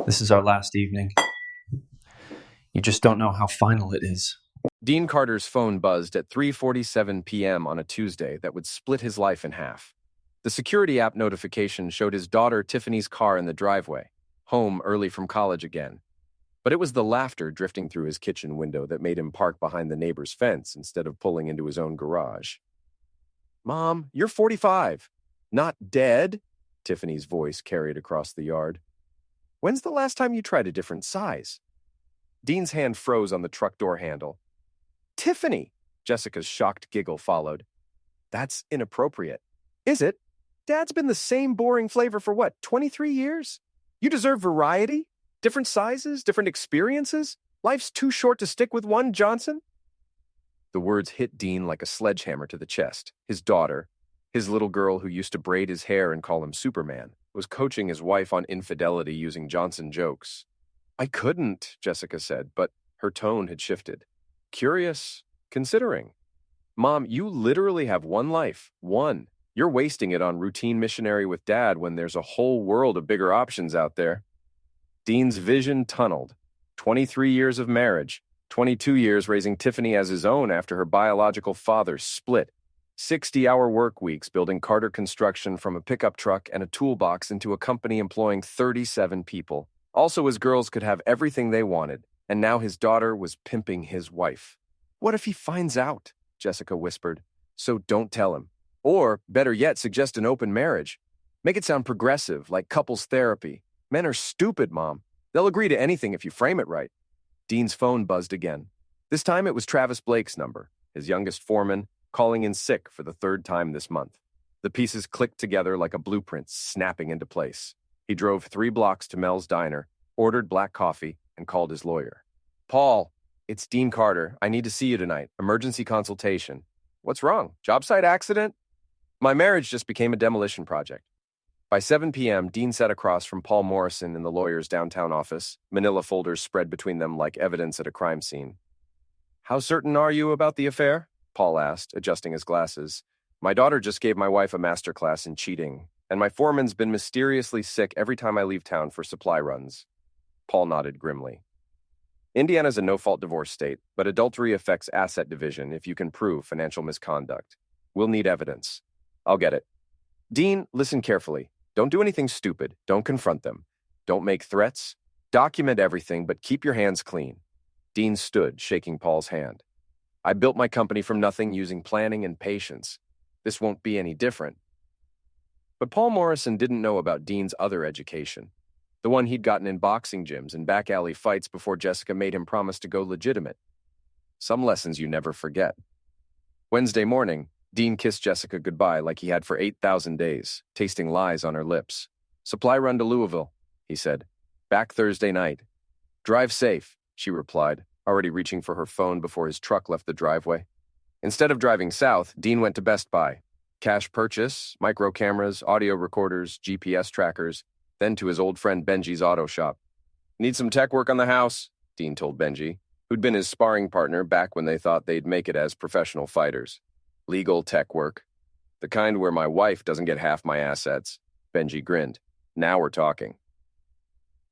This is our last evening. You just don't know how final it is. Dean Carter's phone buzzed at 3:47 p.m. on a Tuesday that would split his life in half. The security app notification showed his daughter Tiffany's car in the driveway, home early from college again. But it was the laughter drifting through his kitchen window that made him park behind the neighbor's fence instead of pulling into his own garage. "Mom, you're 45. Not dead," Tiffany's voice carried across the yard. "When's the last time you tried a different size?" Dean's hand froze on the truck door handle. "Tiffany!" Jessica's shocked giggle followed. "That's inappropriate." "Is it? Dad's been the same boring flavor for what, 23 years? You deserve variety? Different sizes, different experiences? Life's too short to stick with one, Johnson?" The words hit Dean like a sledgehammer to the chest. His daughter, his little girl who used to braid his hair and call him Superman, was coaching his wife on infidelity using Johnson jokes. "I couldn't," Jessica said, but her tone had shifted. "Curious, considering. Mom, you literally have one life. One. You're wasting it on routine missionary with Dad when there's a whole world of bigger options out there." Dean's vision tunneled. 23 years of marriage, 22 years raising Tiffany as his own after her biological father split, 60-hour work weeks building Carter Construction from a pickup truck and a toolbox into a company employing 37 people. Also, his girls could have everything they wanted, and now his daughter was pimping his wife. "What if he finds out?" Jessica whispered. "So don't tell him. Or, better yet, suggest an open marriage. Make it sound progressive, like couples therapy. Men are stupid, Mom. They'll agree to anything if you frame it right." Dean's phone buzzed again. This time it was Travis Blake's number, his youngest foreman, calling in sick for the third time this month. The pieces clicked together like a blueprint snapping into place. He drove 3 blocks to Mel's Diner, ordered black coffee, and called his lawyer. "Paul, it's Dean Carter. I need to see you tonight. Emergency consultation." "What's wrong? Job site accident?" "My marriage just became a demolition project." By 7 p.m., Dean sat across from Paul Morrison in the lawyer's downtown office, manila folders spread between them like evidence at a crime scene. "How certain are you about the affair?" Paul asked, adjusting his glasses. "My daughter just gave my wife a masterclass in cheating, and my foreman's been mysteriously sick every time I leave town for supply runs." Paul nodded grimly. "Indiana's a no-fault divorce state, but adultery affects asset division if you can prove financial misconduct. We'll need evidence." "I'll get it." "Dean, listen carefully. Don't do anything stupid. Don't confront them. Don't make threats. Document everything, but keep your hands clean." Dean stood, shaking Paul's hand. "I built my company from nothing using planning and patience. This won't be any different." But Paul Morrison didn't know about Dean's other education, the one he'd gotten in boxing gyms and back alley fights before Jessica made him promise to go legitimate. Some lessons you never forget. Wednesday morning, Dean kissed Jessica goodbye like he had for 8,000 days, tasting lies on her lips. "Supply run to Louisville," he said. "Back Thursday night." "Drive safe," she replied, already reaching for her phone before his truck left the driveway. Instead of driving south, Dean went to Best Buy. Cash purchase, micro cameras, audio recorders, GPS trackers, then to his old friend Benji's auto shop. "Need some tech work on the house," Dean told Benji, who'd been his sparring partner back when they thought they'd make it as professional fighters. "Legal tech work. The kind where my wife doesn't get half my assets." Benji grinned. "Now we're talking."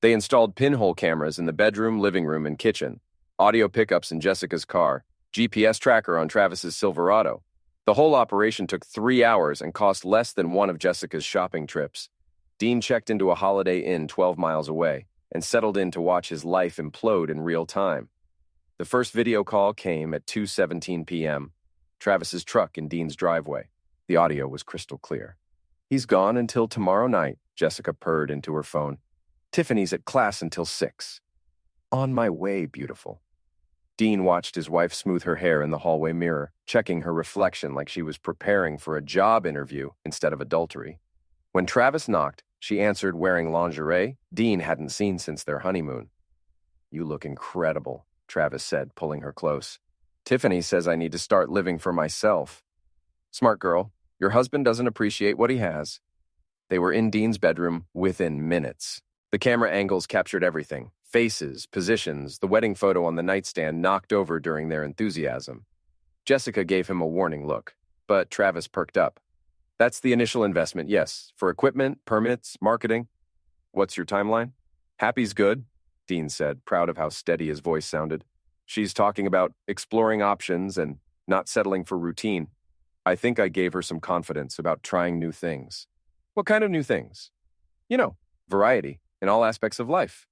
They installed pinhole cameras in the bedroom, living room, and kitchen, audio pickups in Jessica's car, GPS tracker on Travis's Silverado. The whole operation took 3 hours and cost less than one of Jessica's shopping trips. Dean checked into a Holiday Inn 12 miles away and settled in to watch his life implode in real time. The first video call came at 2:17 p.m., Travis's truck in Dean's driveway. The audio was crystal clear. "He's gone until tomorrow night," Jessica purred into her phone. "Tiffany's at class until 6. "On my way, beautiful." Dean watched his wife smooth her hair in the hallway mirror, checking her reflection like she was preparing for a job interview instead of adultery. When Travis knocked, she answered wearing lingerie Dean hadn't seen since their honeymoon. "You look incredible," Travis said, pulling her close. "Tiffany says I need to start living for myself." "Smart girl. Your husband doesn't appreciate what he has." They were in Dean's bedroom within minutes. The camera angles captured everything. Faces, positions, the wedding photo on the nightstand knocked over during their enthusiasm. Jessica gave him a warning look, but Travis perked up. "That's the initial investment, yes. For equipment, permits, marketing." "What's your timeline?" Happy's good, Dean said, proud of how steady his voice sounded. She's talking about exploring options and not settling for routine. I think I gave her some confidence about trying new things. What kind of new things? You know, variety in all aspects of life.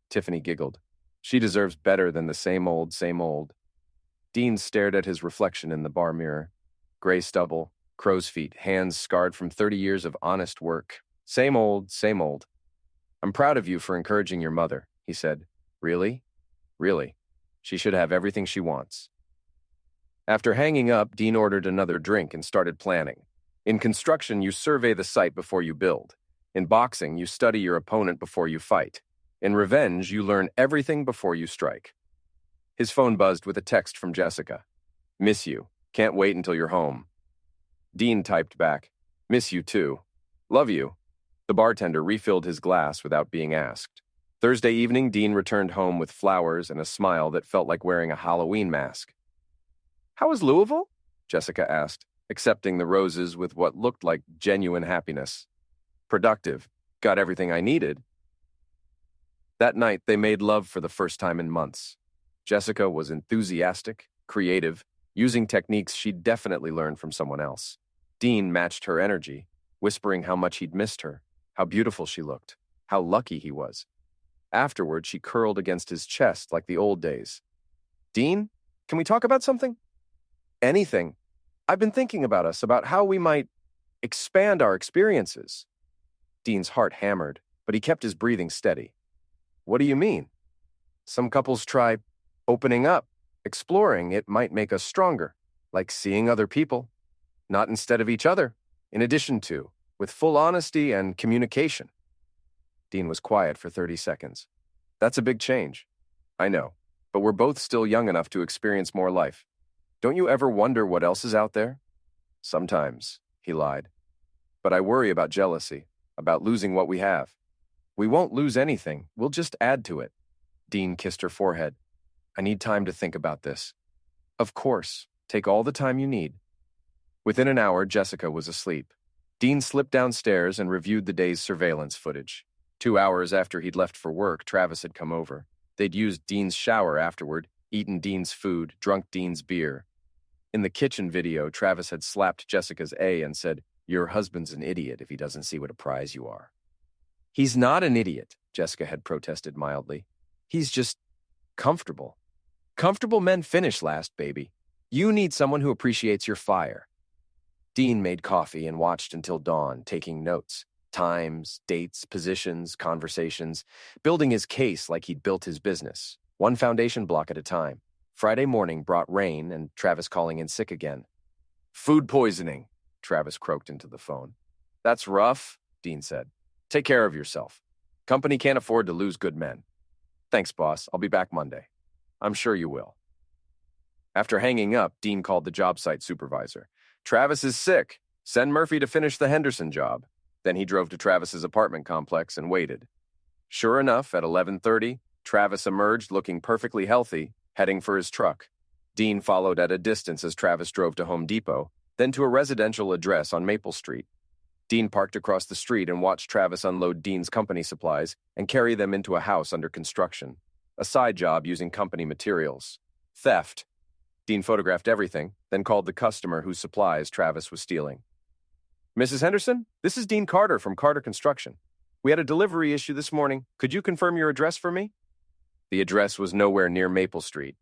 Tiffany giggled. She deserves better than the same old, same old. Dean stared at his reflection in the bar mirror. Gray stubble, crow's feet, hands scarred from 30 years of honest work. Same old, same old. I'm proud of you for encouraging your mother, he said. Really? Really. She should have everything she wants. After hanging up, Dean ordered another drink and started planning. In construction, you survey the site before you build. In boxing, you study your opponent before you fight. In revenge, you learn everything before you strike. His phone buzzed with a text from Jessica. Miss you. Can't wait until you're home. Dean typed back, Miss you too. Love you. The bartender refilled his glass without being asked. Thursday evening, Dean returned home with flowers and a smile that felt like wearing a Halloween mask. How was Louisville? Jessica asked, accepting the roses with what looked like genuine happiness. Productive. Got everything I needed. That night, they made love for the first time in months. Jessica was enthusiastic, creative, using techniques she'd definitely learned from someone else. Dean matched her energy, whispering how much he'd missed her, how beautiful she looked, how lucky he was. Afterward, she curled against his chest like the old days. Dean, can we talk about something? Anything. I've been thinking about us, about how we might expand our experiences. Dean's heart hammered, but he kept his breathing steady. What do you mean? Some couples try opening up, exploring. It might make us stronger, like seeing other people, not instead of each other, in addition to, with full honesty and communication. Dean was quiet for 30 seconds. That's a big change. I know, but we're both still young enough to experience more life. Don't you ever wonder what else is out there? Sometimes, he lied. But I worry about jealousy, about losing what we have. We won't lose anything, we'll just add to it. Dean kissed her forehead. I need time to think about this. Of course, take all the time you need. Within an hour, Jessica was asleep. Dean slipped downstairs and reviewed the day's surveillance footage. 2 hours after he'd left for work, Travis had come over. They'd used Dean's shower afterward, eaten Dean's food, drunk Dean's beer. In the kitchen video, Travis had slapped Jessica's A and said, Your husband's an idiot if he doesn't see what a prize you are. He's not an idiot, Jessica had protested mildly. He's just comfortable. Comfortable men finish last, baby. You need someone who appreciates your fire. Dean made coffee and watched until dawn, taking notes. Times, dates, positions, conversations, building his case like he'd built his business, one foundation block at a time. Friday morning brought rain and Travis calling in sick again. Food poisoning, Travis croaked into the phone. That's rough, Dean said. Take care of yourself. Company can't afford to lose good men. Thanks, boss. I'll be back Monday. I'm sure you will. After hanging up, Dean called the job site supervisor. Travis is sick. Send Murphy to finish the Henderson job. Then he drove to Travis's apartment complex and waited. Sure enough, at 11:30, Travis emerged looking perfectly healthy, heading for his truck. Dean followed at a distance as Travis drove to Home Depot, then to a residential address on Maple Street. Dean parked across the street and watched Travis unload Dean's company supplies and carry them into a house under construction. A side job using company materials. Theft. Dean photographed everything, then called the customer whose supplies Travis was stealing. Mrs. Henderson, this is Dean Carter from Carter Construction. We had a delivery issue this morning. Could you confirm your address for me? The address was nowhere near Maple Street.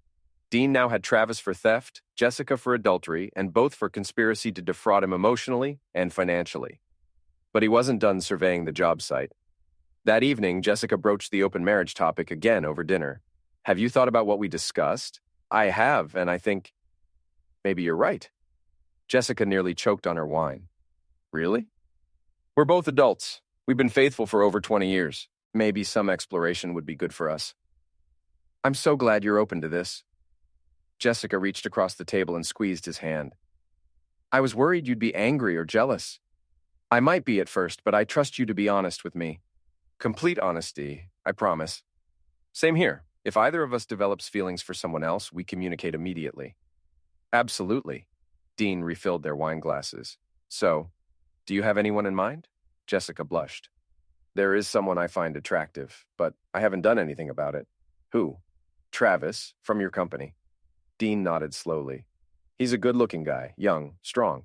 Dean now had Travis for theft, Jessica for adultery, and both for conspiracy to defraud him emotionally and financially. But he wasn't done surveying the job site. That evening, Jessica broached the open marriage topic again over dinner. Have you thought about what we discussed? I have, and I think maybe you're right. Jessica nearly choked on her wine. Really? We're both adults. We've been faithful for over 20 years. Maybe some exploration would be good for us. I'm so glad you're open to this. Jessica reached across the table and squeezed his hand. I was worried you'd be angry or jealous. I might be at first, but I trust you to be honest with me. Complete honesty, I promise. Same here. If either of us develops feelings for someone else, we communicate immediately. Absolutely. Dean refilled their wine glasses. So, do you have anyone in mind? Jessica blushed. There is someone I find attractive, but I haven't done anything about it. Who? Travis, from your company. Dean nodded slowly. He's a good-looking guy, young, strong.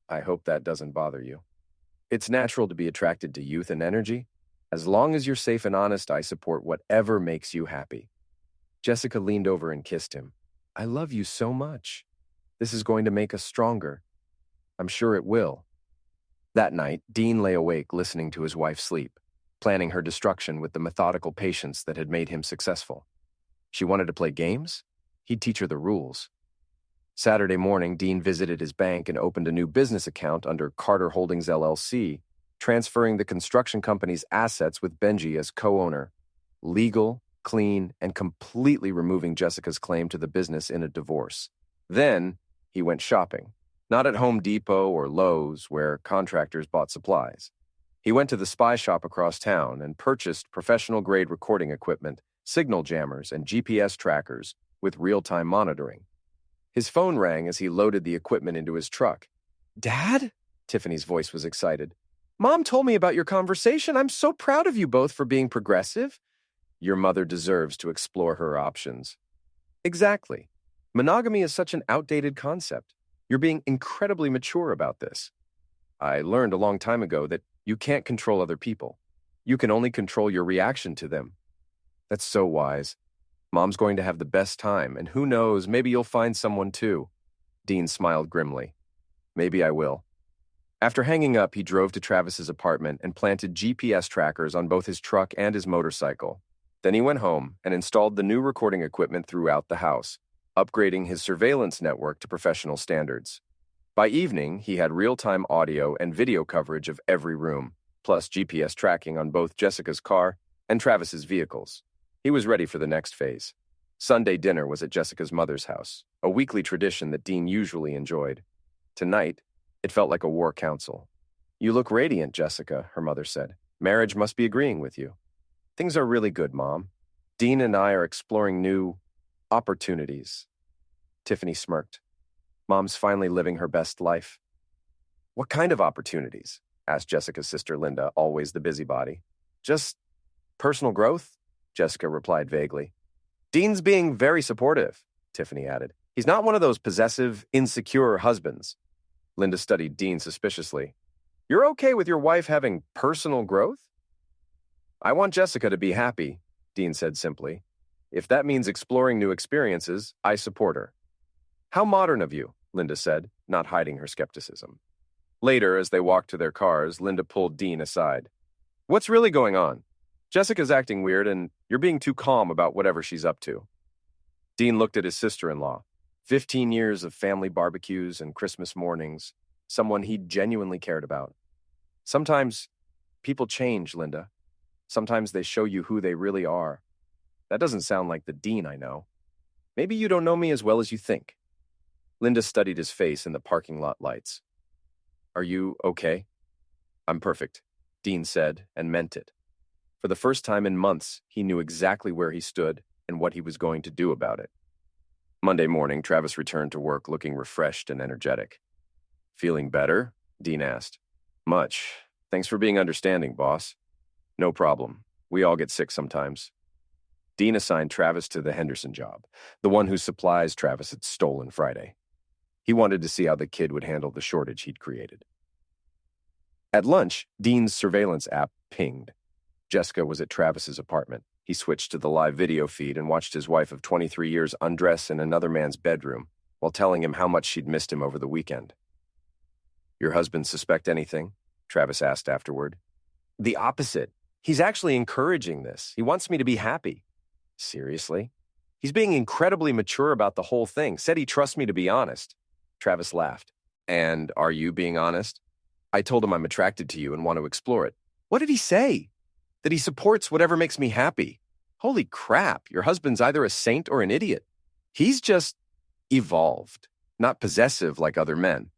I hope that doesn't bother you. It's natural to be attracted to youth and energy. As long as you're safe and honest, I support whatever makes you happy. Jessica leaned over and kissed him. I love you so much. This is going to make us stronger. I'm sure it will. That night, Dean lay awake listening to his wife sleep, planning her destruction with the methodical patience that had made him successful. She wanted to play games? He'd teach her the rules. Saturday morning, Dean visited his bank and opened a new business account under Carter Holdings LLC, transferring the construction company's assets with Benji as co-owner. Legal, clean, and completely removing Jessica's claim to the business in a divorce. Then, he went shopping. Not at Home Depot or Lowe's, where contractors bought supplies. He went to the spy shop across town and purchased professional-grade recording equipment, signal jammers, and GPS trackers with real-time monitoring. His phone rang as he loaded the equipment into his truck. Dad? Tiffany's voice was excited. Mom told me about your conversation. I'm so proud of you both for being progressive. Your mother deserves to explore her options. Exactly. Monogamy is such an outdated concept. You're being incredibly mature about this. I learned a long time ago that you can't control other people. You can only control your reaction to them. That's so wise. Mom's going to have the best time, and who knows, maybe you'll find someone too. Dean smiled grimly. Maybe I will. After hanging up, he drove to Travis's apartment and planted GPS trackers on both his truck and his motorcycle. Then he went home and installed the new recording equipment throughout the house, upgrading his surveillance network to professional standards. By evening, he had real-time audio and video coverage of every room, plus GPS tracking on both Jessica's car and Travis's vehicles. He was ready for the next phase. Sunday dinner was at Jessica's mother's house, a weekly tradition that Dean usually enjoyed. Tonight, it felt like a war council. You look radiant, Jessica, her mother said. Marriage must be agreeing with you. Things are really good, Mom. Dean and I are exploring new opportunities. Tiffany smirked. Mom's finally living her best life. What kind of opportunities? Asked Jessica's sister Linda, always the busybody. Just personal growth? Jessica replied vaguely. Dean's being very supportive, Tiffany added. He's not one of those possessive, insecure husbands. Linda studied Dean suspiciously. You're okay with your wife having personal growth? I want Jessica to be happy, Dean said simply. If that means exploring new experiences, I support her. How modern of you, Linda said, not hiding her skepticism. Later, as they walked to their cars, Linda pulled Dean aside. What's really going on? Jessica's acting weird, and you're being too calm about whatever she's up to. Dean looked at his sister-in-law. 15 years of family barbecues and Christmas mornings, someone he genuinely cared about. Sometimes people change, Linda. Sometimes they show you who they really are. That doesn't sound like the Dean I know. Maybe you don't know me as well as you think. Linda studied his face in the parking lot lights. Are you okay? I'm perfect, Dean said, and meant it. For the first time in months, he knew exactly where he stood and what he was going to do about it. Monday morning, Travis returned to work looking refreshed and energetic. Feeling better? Dean asked. Much. Thanks for being understanding, boss. No problem. We all get sick sometimes. Dean assigned Travis to the Henderson job, the one whose supplies Travis had stolen Friday. He wanted to see how the kid would handle the shortage he'd created. At lunch, Dean's surveillance app pinged. Jessica was at Travis's apartment. He switched to the live video feed and watched his wife of 23 years undress in another man's bedroom while telling him how much she'd missed him over the weekend. Your husband suspect anything? Travis asked afterward. The opposite. He's actually encouraging this. He wants me to be happy. Seriously? He's being incredibly mature about the whole thing. Said he trusts me to be honest. Travis laughed. And are you being honest? I told him I'm attracted to you and want to explore it. What did he say? That he supports whatever makes me happy. Holy crap, your husband's either a saint or an idiot. He's just evolved, not possessive like other men.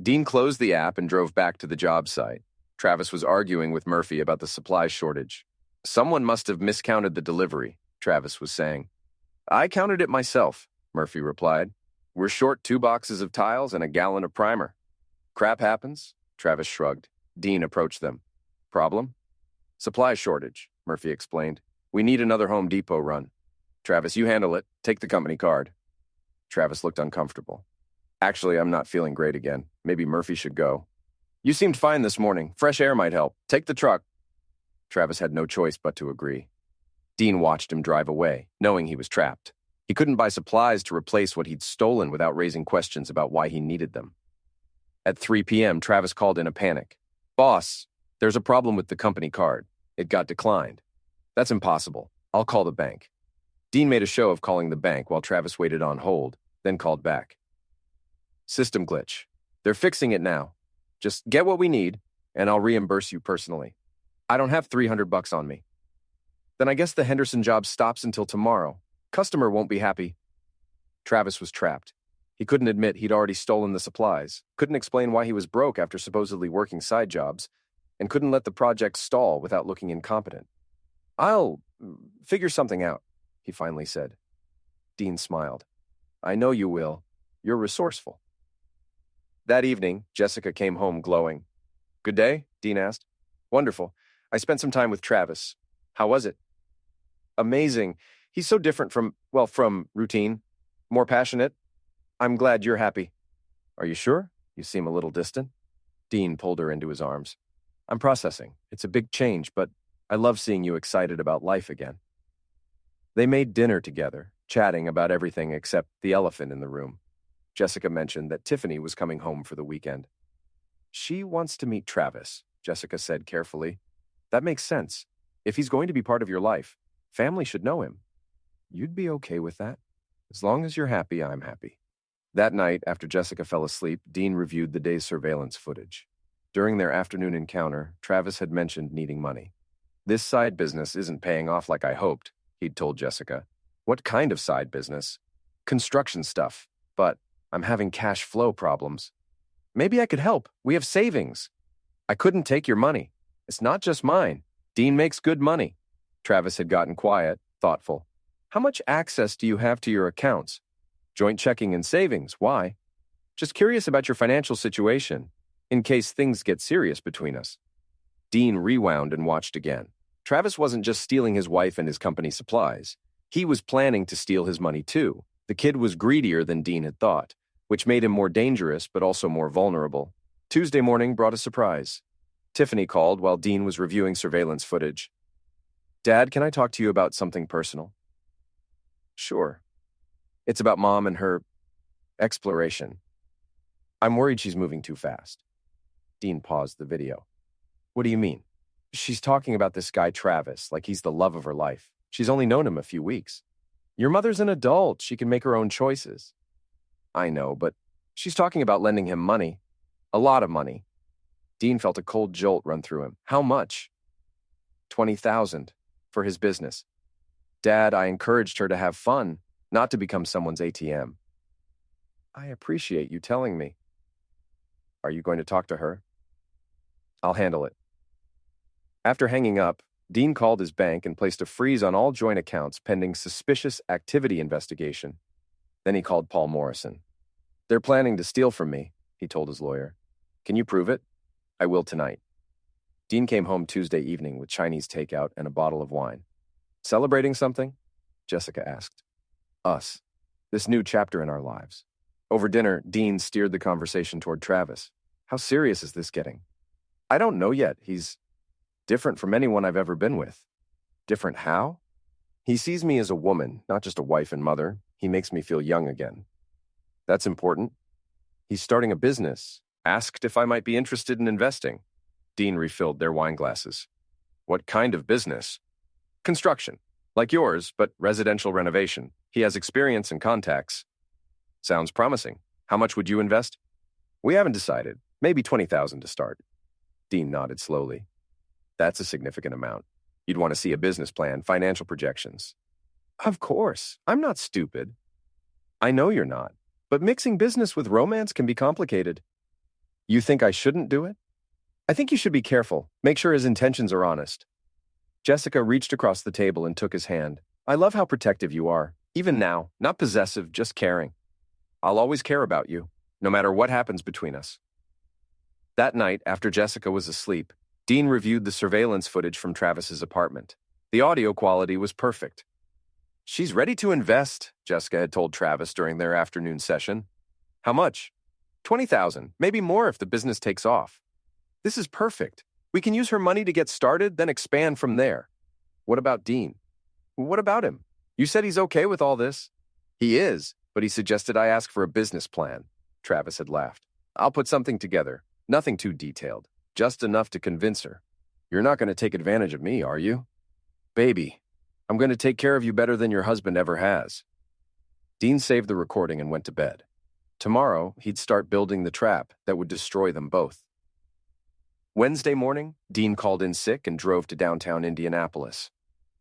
Dean closed the app and drove back to the job site. Travis was arguing with Murphy about the supply shortage. Someone must have miscounted the delivery, Travis was saying. I counted it myself, Murphy replied. We're short 2 boxes of tiles and a gallon of primer. Crap happens, Travis shrugged. Dean approached them. Problem? Supply shortage, Murphy explained. We need another Home Depot run. Travis, you handle it. Take the company card. Travis looked uncomfortable. Actually, I'm not feeling great again. Maybe Murphy should go. You seemed fine this morning. Fresh air might help. Take the truck. Travis had no choice but to agree. Dean watched him drive away, knowing he was trapped. He couldn't buy supplies to replace what he'd stolen without raising questions about why he needed them. At 3 p.m., Travis called in a panic. Boss, there's a problem with the company card. It got declined. That's impossible. I'll call the bank. Dean made a show of calling the bank while Travis waited on hold, then called back. System glitch. They're fixing it now. Just get what we need, and I'll reimburse you personally. I don't have $300 on me. Then I guess the Henderson job stops until tomorrow. Customer won't be happy. Travis was trapped. He couldn't admit he'd already stolen the supplies, couldn't explain why he was broke after supposedly working side jobs, and couldn't let the project stall without looking incompetent. I'll figure something out, he finally said. Dean smiled. I know you will. You're resourceful. That evening, Jessica came home glowing. Good day? Dean asked. Wonderful. I spent some time with Travis. How was it? Amazing. He's so different from routine. More passionate. I'm glad you're happy. Are you sure? You seem a little distant. Dean pulled her into his arms. I'm processing. It's a big change, but I love seeing you excited about life again. They made dinner together, chatting about everything except the elephant in the room. Jessica mentioned that Tiffany was coming home for the weekend. She wants to meet Travis, Jessica said carefully. That makes sense. If he's going to be part of your life, family should know him. You'd be okay with that? As long as you're happy, I'm happy. That night, after Jessica fell asleep, Dean reviewed the day's surveillance footage. During their afternoon encounter, Travis had mentioned needing money. This side business isn't paying off like I hoped, he'd told Jessica. What kind of side business? Construction stuff, but I'm having cash flow problems. Maybe I could help. We have savings. I couldn't take your money. It's not just mine. Dean makes good money. Travis had gotten quiet, thoughtful. How much access do you have to your accounts? Joint checking and savings. Why? Just curious about your financial situation, in case things get serious between us. Dean rewound and watched again. Travis wasn't just stealing his wife and his company supplies. He was planning to steal his money too. The kid was greedier than Dean had thought, which made him more dangerous but also more vulnerable. Tuesday morning brought a surprise. Tiffany called while Dean was reviewing surveillance footage. Dad, can I talk to you about something personal? Sure. It's about Mom and her exploration. I'm worried she's moving too fast. Dean paused the video. What do you mean? She's talking about this guy Travis like he's the love of her life. She's only known him a few weeks. Your mother's an adult. She can make her own choices. I know, but she's talking about lending him money. A lot of money. Dean felt a cold jolt run through him. How much? $20,000 for his business. Dad, I encouraged her to have fun, not to become someone's ATM. I appreciate you telling me. Are you going to talk to her? I'll handle it. After hanging up, Dean called his bank and placed a freeze on all joint accounts pending suspicious activity investigation. Then he called Paul Morrison. They're planning to steal from me, he told his lawyer. Can you prove it? I will tonight. Dean came home Tuesday evening with Chinese takeout and a bottle of wine. Celebrating something? Jessica asked. Us. This new chapter in our lives. Over dinner, Dean steered the conversation toward Travis. How serious is this getting? I don't know yet. He's different from anyone I've ever been with. Different how? He sees me as a woman, not just a wife and mother. He makes me feel young again. That's important. He's starting a business. Asked if I might be interested in investing. Dean refilled their wine glasses. What kind of business? Construction. Like yours, but residential renovation. He has experience and contacts. Sounds promising. How much would you invest? We haven't decided. Maybe $20,000 to start. Dean nodded slowly. That's a significant amount. You'd want to see a business plan, financial projections. Of course. I'm not stupid. I know you're not. But mixing business with romance can be complicated. You think I shouldn't do it? I think you should be careful. Make sure his intentions are honest. Jessica reached across the table and took his hand. I love how protective you are. Even now, not possessive, just caring. I'll always care about you, no matter what happens between us. That night, after Jessica was asleep, Dean reviewed the surveillance footage from Travis's apartment. The audio quality was perfect. "She's ready to invest," Jessica had told Travis during their afternoon session. "How much?" 20,000, maybe more if the business takes off. "This is perfect. We can use her money to get started, then expand from there." "What about Dean?" "What about him? You said he's okay with all this." "He is, but he suggested I ask for a business plan." Travis had laughed. "I'll put something together. Nothing too detailed. Just enough to convince her." "You're not going to take advantage of me, are you?" "Baby, I'm going to take care of you better than your husband ever has." Dean saved the recording and went to bed. Tomorrow, he'd start building the trap that would destroy them both. Wednesday morning, Dean called in sick and drove to downtown Indianapolis.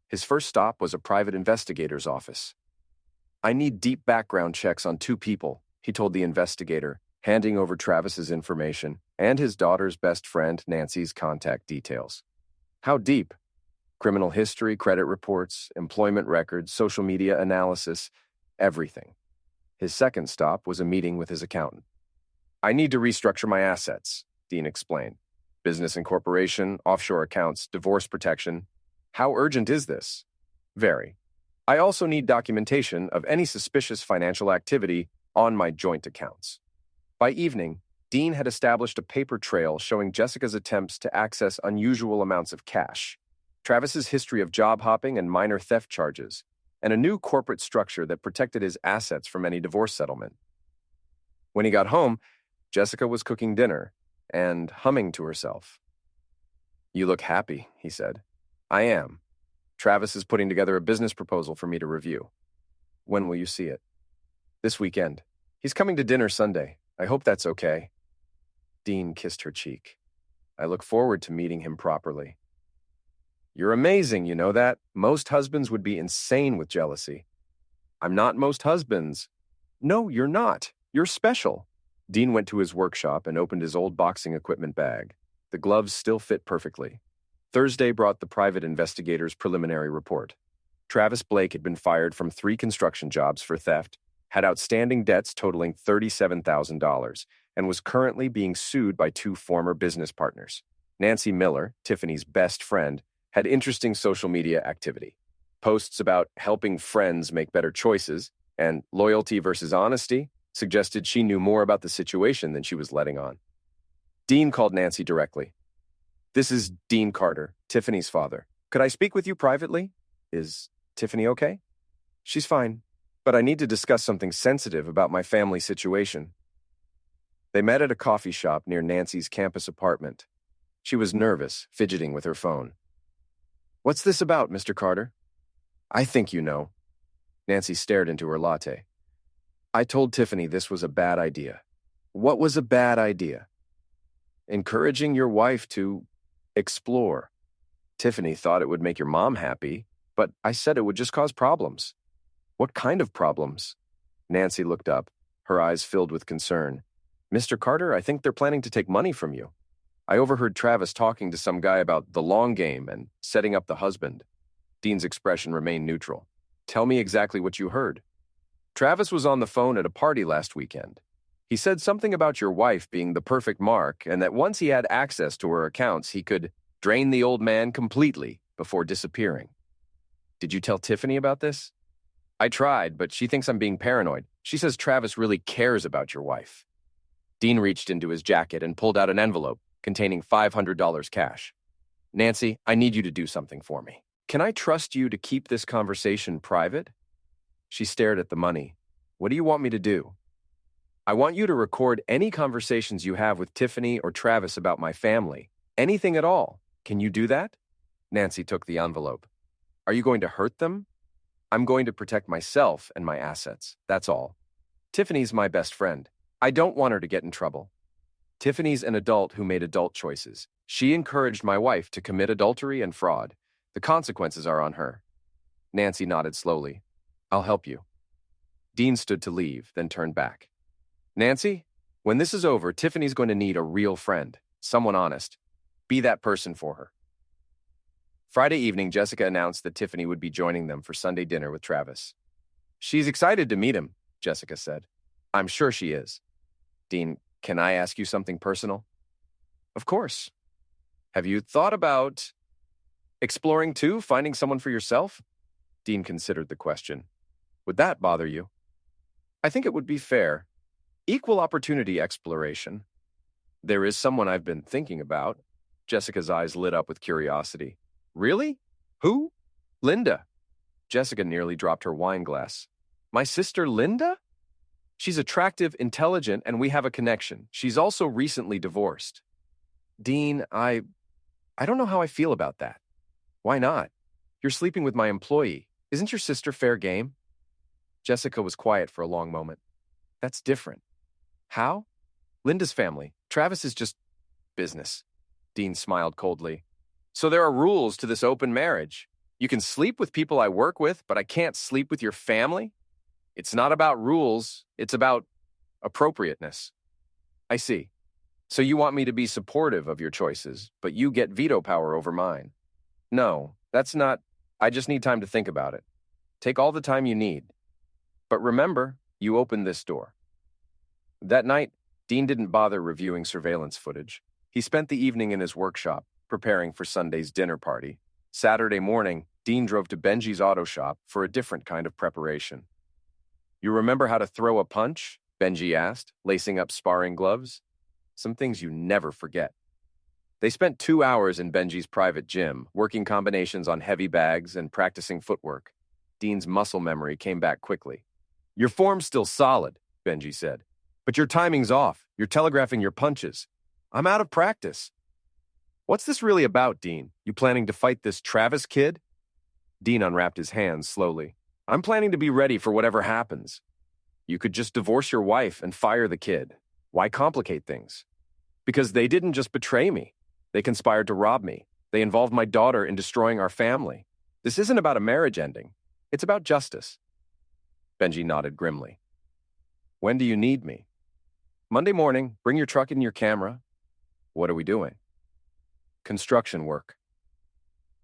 His first stop was a private investigator's office. "I need deep background checks on 2 people," he told the investigator, handing over Travis's information and his daughter's best friend Nancy's contact details. "How deep?" "Criminal history, credit reports, employment records, social media analysis, everything." His second stop was a meeting with his accountant. "I need to restructure my assets," Dean explained. "Business incorporation, offshore accounts, divorce protection. How urgent is this?" "Very. I also need documentation of any suspicious financial activity on my joint accounts." By evening, Dean had established a paper trail showing Jessica's attempts to access unusual amounts of cash, Travis's history of job hopping and minor theft charges, and a new corporate structure that protected his assets from any divorce settlement. When he got home, Jessica was cooking dinner and humming to herself. "You look happy," he said. "I am. Travis is putting together a business proposal for me to review." "When will you see it?" "This weekend. He's coming to dinner Sunday. I hope that's okay." Dean kissed her cheek. "I look forward to meeting him properly." "You're amazing, you know that? Most husbands would be insane with jealousy." "I'm not most husbands." "No, you're not. You're special." Dean went to his workshop and opened his old boxing equipment bag. The gloves still fit perfectly. Thursday brought the private investigator's preliminary report. Travis Blake had been fired from 3 construction jobs for theft, had outstanding debts totaling $37,000, and was currently being sued by 2 former business partners. Nancy Miller, Tiffany's best friend, had interesting social media activity. Posts about helping friends make better choices and loyalty versus honesty suggested she knew more about the situation than she was letting on. Dean called Nancy directly. "This is Dean Carter, Tiffany's father. Could I speak with you privately? Is Tiffany okay?" "She's fine, but I need to discuss something sensitive about my family situation." They met at a coffee shop near Nancy's campus apartment. She was nervous, fidgeting with her phone. "What's this about, Mr. Carter?" "I think you know." Nancy stared into her latte. "I told Tiffany this was a bad idea." "What was a bad idea?" "Encouraging your wife to explore. Tiffany thought it would make your mom happy, but I said it would just cause problems." "What kind of problems?" Nancy looked up, her eyes filled with concern. "Mr. Carter, I think they're planning to take money from you. I overheard Travis talking to some guy about the long game and setting up the husband." Dean's expression remained neutral. "Tell me exactly what you heard." "Travis was on the phone at a party last weekend. He said something about your wife being the perfect mark and that once he had access to her accounts, he could drain the old man completely before disappearing." "Did you tell Tiffany about this?" "I tried, but she thinks I'm being paranoid. She says Travis really cares about your wife." Dean reached into his jacket and pulled out an envelope containing $500 cash. "Nancy, I need you to do something for me. Can I trust you to keep this conversation private?" She stared at the money. "What do you want me to do?" "I want you to record any conversations you have with Tiffany or Travis about my family. Anything at all. Can you do that?" Nancy took the envelope. "Are you going to hurt them?" "I'm going to protect myself and my assets. That's all. Tiffany's my best friend. I don't want her to get in trouble. Tiffany's an adult who made adult choices. She encouraged my wife to commit adultery and fraud. The consequences are on her." Nancy nodded slowly. "I'll help you." Dean stood to leave, then turned back. "Nancy, when this is over, Tiffany's going to need a real friend, someone honest. Be that person for her." Friday evening, Jessica announced that Tiffany would be joining them for Sunday dinner with Travis. "She's excited to meet him," Jessica said. "I'm sure she is." "Dean, can I ask you something personal?" "Of course." Have you thought about exploring too, finding someone for yourself? Dean considered the question. Would that bother you? I think it would be fair. Equal opportunity exploration. There is someone I've been thinking about. Jessica's eyes lit up with curiosity. Really? Who? Linda. Jessica nearly dropped her wine glass. My sister Linda? She's attractive, intelligent, and we have a connection. She's also recently divorced. Dean, I don't know how I feel about that. Why not? You're sleeping with my employee. Isn't your sister fair game? Jessica was quiet for a long moment. That's different. How? Linda's family. Travis is just business. Dean smiled coldly. So there are rules to this open marriage. You can sleep with people I work with, but I can't sleep with your family? It's not about rules. It's about appropriateness. I see. So you want me to be supportive of your choices, but you get veto power over mine. No, that's not. I just need time to think about it. Take all the time you need. But remember, you opened this door. That night, Dean didn't bother reviewing surveillance footage. He spent the evening in his workshop, preparing for Sunday's dinner party. Saturday morning, Dean drove to Benji's auto shop for a different kind of preparation. You remember how to throw a punch? Benji asked, lacing up sparring gloves. Some things you never forget. They spent 2 hours in Benji's private gym, working combinations on heavy bags and practicing footwork. Dean's muscle memory came back quickly. Your form's still solid, Benji said. But your timing's off. You're telegraphing your punches. I'm out of practice. What's this really about, Dean? You planning to fight this Travis kid? Dean unwrapped his hands slowly. I'm planning to be ready for whatever happens. You could just divorce your wife and fire the kid. Why complicate things? Because they didn't just betray me. They conspired to rob me. They involved my daughter in destroying our family. This isn't about a marriage ending. It's about justice. Benji nodded grimly. When do you need me? Monday morning. Bring your truck and your camera. What are we doing? Construction work.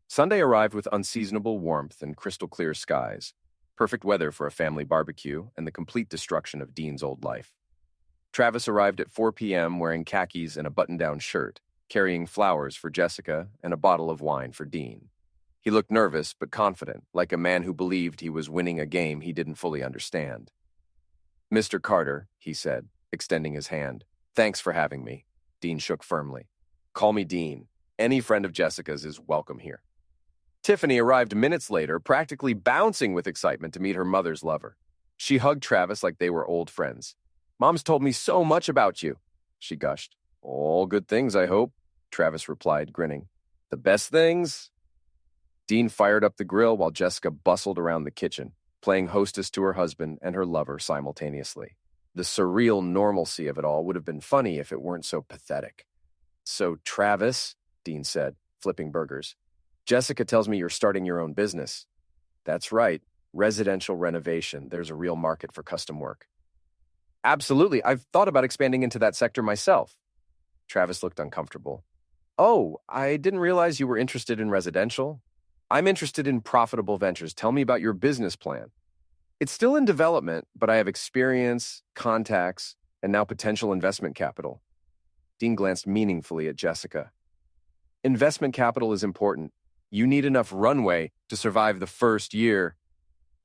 Sunday arrived with unseasonable warmth and crystal clear skies. Perfect weather for a family barbecue and the complete destruction of Dean's old life. Travis arrived at 4 p.m. wearing khakis and a button-down shirt, carrying flowers for Jessica and a bottle of wine for Dean. He looked nervous but confident, like a man who believed he was winning a game he didn't fully understand. Mr. Carter, he said, extending his hand. Thanks for having me. Dean shook firmly. Call me Dean. Any friend of Jessica's is welcome here. Tiffany arrived minutes later, practically bouncing with excitement to meet her mother's lover. She hugged Travis like they were old friends. Mom's told me so much about you, she gushed. All good things, I hope, Travis replied, grinning. The best things? Dean fired up the grill while Jessica bustled around the kitchen, playing hostess to her husband and her lover simultaneously. The surreal normalcy of it all would have been funny if it weren't so pathetic. So, Travis, Dean said, flipping burgers, Jessica tells me you're starting your own business. That's right, residential renovation. There's a real market for custom work. Absolutely, I've thought about expanding into that sector myself. Travis looked uncomfortable. Oh, I didn't realize you were interested in residential. I'm interested in profitable ventures. Tell me about your business plan. It's still in development, but I have experience, contacts, and now potential investment capital. Dean glanced meaningfully at Jessica. Investment capital is important. You need enough runway to survive the first year.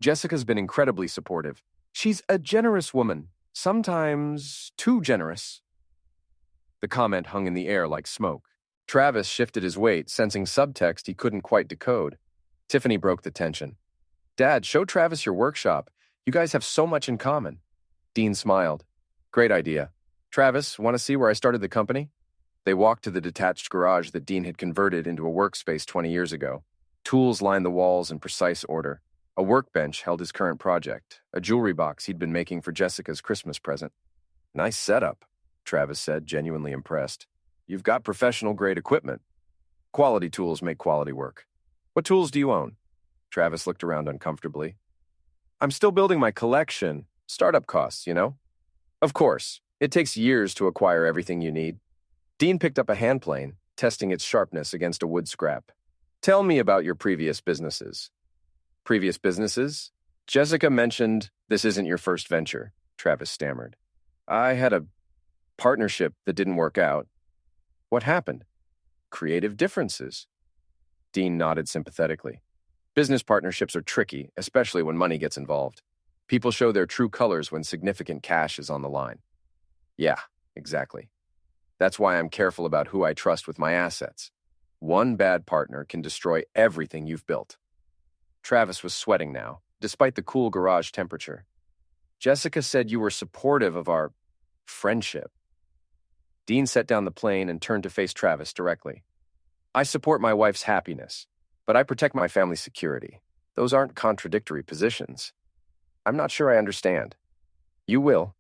Jessica's been incredibly supportive. She's a generous woman, sometimes too generous. The comment hung in the air like smoke. Travis shifted his weight, sensing subtext he couldn't quite decode. Tiffany broke the tension. Dad, show Travis your workshop. You guys have so much in common. Dean smiled. Great idea. Travis, want to see where I started the company? They walked to the detached garage that Dean had converted into a workspace 20 years ago. Tools lined the walls in precise order. A workbench held his current project, a jewelry box he'd been making for Jessica's Christmas present. Nice setup, Travis said, genuinely impressed. You've got professional-grade equipment. Quality tools make quality work. What tools do you own? Travis looked around uncomfortably. I'm still building my collection. Startup costs, you know? Of course. It takes years to acquire everything you need. Dean picked up a hand plane, testing its sharpness against a wood scrap. Tell me about your previous businesses. Previous businesses? Jessica mentioned this isn't your first venture, Travis stammered. I had a partnership that didn't work out. What happened? Creative differences. Dean nodded sympathetically. Business partnerships are tricky, especially when money gets involved. People show their true colors when significant cash is on the line. Yeah, exactly. That's why I'm careful about who I trust with my assets. One bad partner can destroy everything you've built. Travis was sweating now, despite the cool garage temperature. Jessica said you were supportive of our friendship. Dean set down the plane and turned to face Travis directly. I support my wife's happiness, but I protect my family's security. Those aren't contradictory positions. I'm not sure I understand. You will.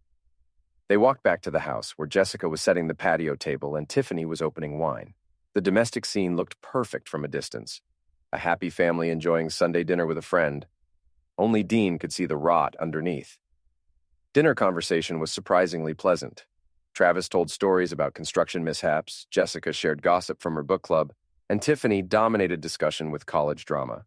They walked back to the house, where Jessica was setting the patio table and Tiffany was opening wine. The domestic scene looked perfect from a distance. A happy family enjoying Sunday dinner with a friend. Only Dean could see the rot underneath. Dinner conversation was surprisingly pleasant. Travis told stories about construction mishaps, Jessica shared gossip from her book club, and Tiffany dominated discussion with college drama.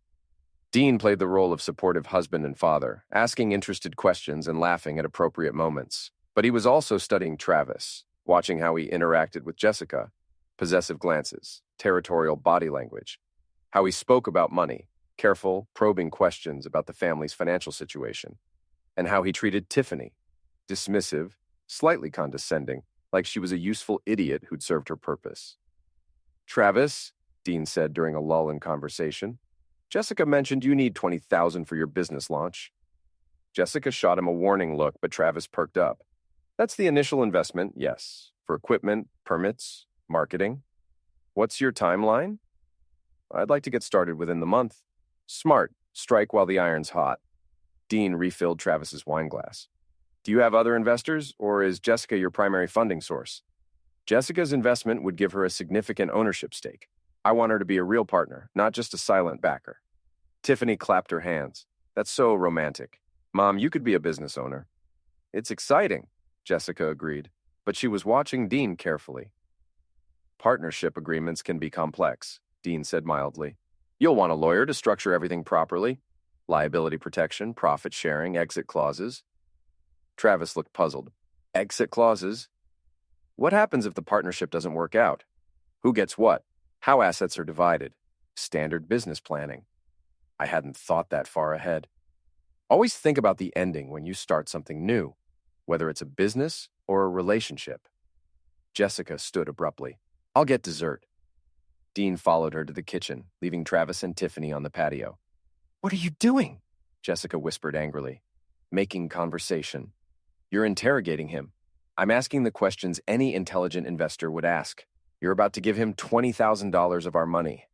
Dean played the role of supportive husband and father, asking interested questions and laughing at appropriate moments. But he was also studying Travis, watching how he interacted with Jessica, possessive glances, territorial body language, how he spoke about money, careful, probing questions about the family's financial situation, and how he treated Tiffany, dismissive, slightly condescending, like she was a useful idiot who'd served her purpose. Travis, Dean said during a lull in conversation, Jessica mentioned you need $20,000 for your business launch. Jessica shot him a warning look, but Travis perked up. That's the initial investment, yes, for equipment, permits, marketing. What's your timeline? I'd like to get started within the month. Smart, strike while the iron's hot. Dean refilled Travis's wine glass. Do you have other investors, or is Jessica your primary funding source? Jessica's investment would give her a significant ownership stake. I want her to be a real partner, not just a silent backer. Tiffany clapped her hands. That's so romantic. Mom, you could be a business owner. It's exciting, Jessica agreed, but she was watching Dean carefully. Partnership agreements can be complex, Dean said mildly. You'll want a lawyer to structure everything properly. Liability protection, profit sharing, exit clauses. Travis looked puzzled. Exit clauses? What happens if the partnership doesn't work out? Who gets what? How assets are divided? Standard business planning. I hadn't thought that far ahead. Always think about the ending when you start something new, whether it's a business or a relationship. Jessica stood abruptly. I'll get dessert. Dean followed her to the kitchen, leaving Travis and Tiffany on the patio. What are you doing? Jessica whispered angrily. Making conversation. You're interrogating him. I'm asking the questions any intelligent investor would ask. You're about to give him $20,000 of our money.